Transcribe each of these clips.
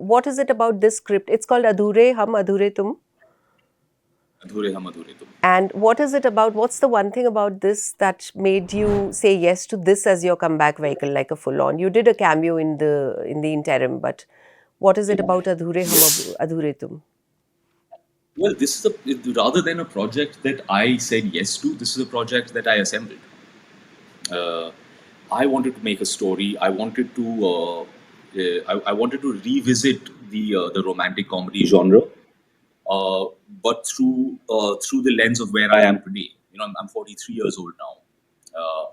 what is it about this script? It's called Adhure Hum Adhure Tum. Adhure Hum Adhure Tum. And what is it about? What's the one thing about this that made you say yes to this as your comeback vehicle, like a full on? You did a cameo in the interim, but what is it about Adhure Hum Yes. Adhure Tum? Well, this is rather than a project that I said yes to. This is a project that I assembled. Uh, I wanted to make a story. I wanted to revisit the romantic comedy genre, uh, but through the lens of where I am today. I'm 43 years old now.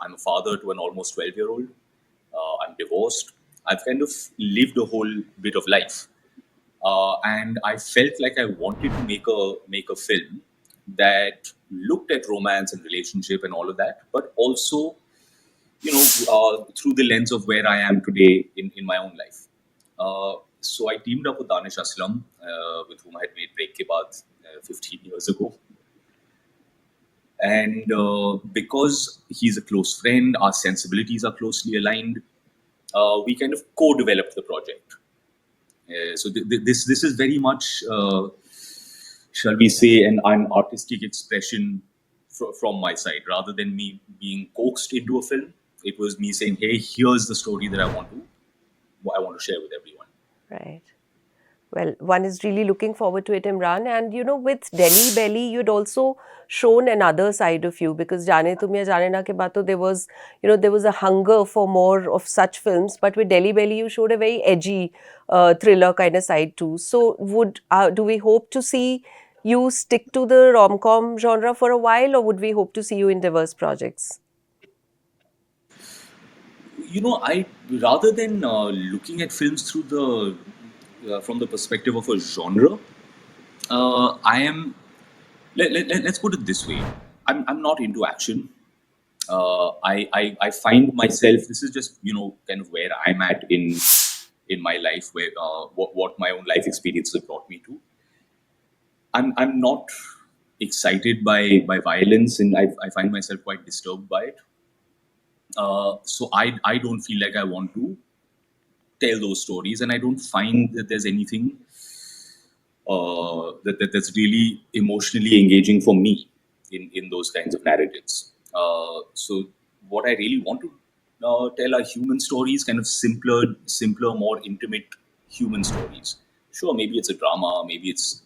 I'm a father to an almost 12-year-old. I'm divorced. I've kind of lived a whole bit of life, and I felt like I wanted to make a film that looked at romance and relationship and all of that, but also through the lens of where I am today in my own life. So I teamed up with Danish Aslam, with whom I had made Break Ke Baad 15 years ago. And because he's a close friend, our sensibilities are closely aligned, we kind of co-developed the project. So this is very much, shall we say, an artistic expression from my side, rather than me being coaxed into a film. It was me saying, "Hey, here's the story that I want to share with everyone." Right. Well, one is really looking forward to it, Imran. And with Delhi Belly, you'd also shown another side of you because Jaane Tum Ya Jaane Na Ke Baat to there was a hunger for more of such films. But with Delhi Belly, you showed a very edgy thriller kind of side too. So, do we hope to see you stick to the rom-com genre for a while, or would we hope to see you in diverse projects? I rather than looking at films through the from the perspective of a genre, I am. Let's put it this way. I'm not into action. I find myself. This is just kind of where I'm at in my life, where what my own life experience has brought me to. I'm not excited by violence, and I find myself quite disturbed by it. So I don't feel like I want to tell those stories, and I don't find that there's anything that's really emotionally engaging for me in those kinds of narratives. So what I really want to tell are human stories, kind of simpler, more intimate human stories. Sure, maybe it's a drama, maybe it's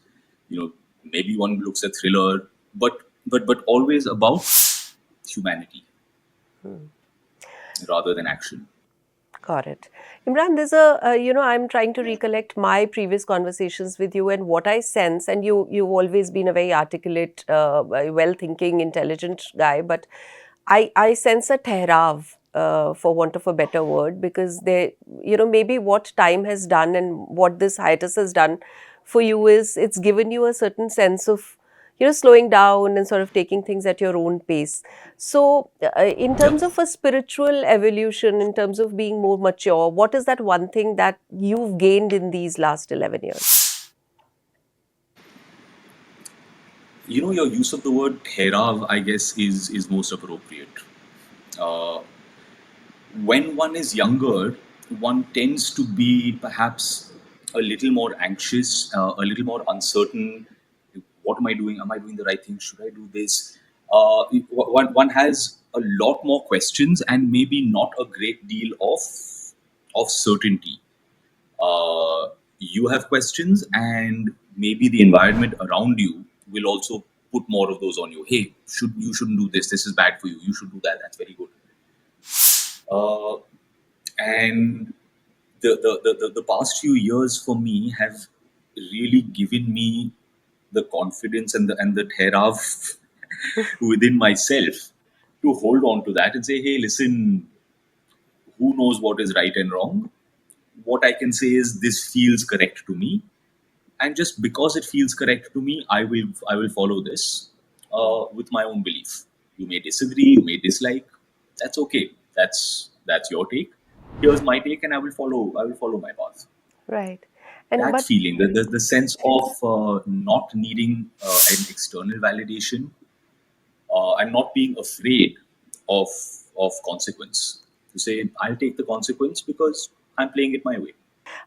you know maybe one looks at thriller, but always about humanity Hmm. rather than action. Got it. Imran, I'm trying to recollect my previous conversations with you and what I sense, and you've always been a very articulate, well thinking, intelligent guy, but I sense a tehrav, for want of a better word, because maybe what time has done and what this hiatus has done for you is it's given you a certain sense of, slowing down and sort of taking things at your own pace. So, in Yep. terms of a spiritual evolution, in terms of being more mature, what is that one thing that you've gained in these last 11 years? Your use of the word "herav," I guess, is most appropriate. Uh, when one is younger, one tends to be perhaps a little more anxious, a little more uncertain. What am I doing? Am I doing the right thing? Should I do this? One has a lot more questions and maybe not a great deal of certainty. You have questions, and maybe the environment around you will also put more of those on you. Hey, you shouldn't do this. This is bad for you. You should do that. That's very good. Uh, and the past few years for me have really given me the confidence and the thereof within myself to hold on to that and say, hey, listen, who knows what is right and wrong? What I can say is this feels correct to me, and just because it feels correct to me, I will follow this with my own belief. You may disagree, you may dislike. That's okay. That's your take. Here's my take, and I will follow my path. Right. And That but feeling, the sense of not needing an external validation, and not being afraid of of consequence. To say I'll take the consequence because I'm playing it my way.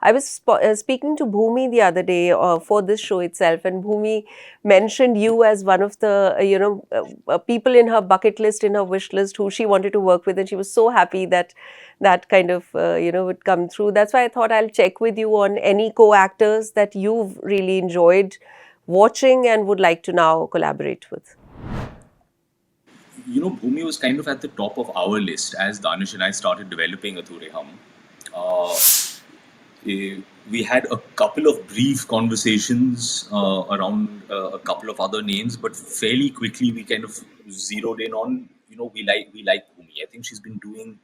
I was speaking to Bhumi the other day for this show itself, and Bhumi mentioned you as one of the people in her bucket list, in her wish list, who she wanted to work with, and she was so happy that that kind of would come through. That's why I thought I'll check with you on any co-actors that you've really enjoyed watching and would like to now collaborate with. Bhumi was kind of at the top of our list as Danish and I started developing Adhure Hum. Uh, we had a couple of brief conversations around a couple of other names, but fairly quickly we kind of zeroed in on, we like Bhumi. I think she's been doing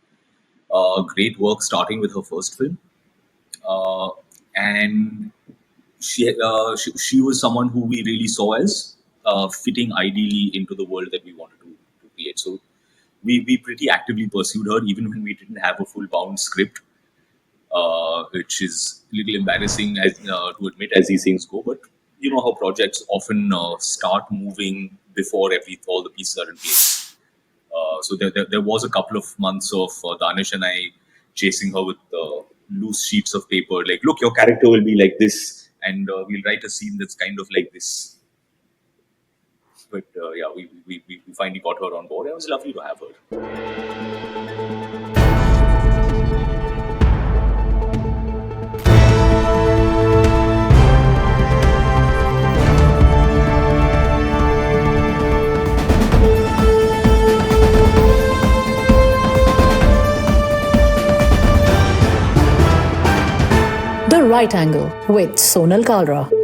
great work starting with her first film, uh, and she was someone who we really saw as fitting ideally into the world that we wanted to create. So we pretty actively pursued her even when we didn't have a full bound script, which is a little embarrassing to admit as these things go. But you know how projects often start moving before all the pieces are in place. So there was a couple of months of Danish and I chasing her with loose sheets of paper, like, look, your character will be like this, and we'll write a scene that's kind of like this. But yeah, we finally got her on board. It was lovely to have her. The Right Angle with Sonal Kalra.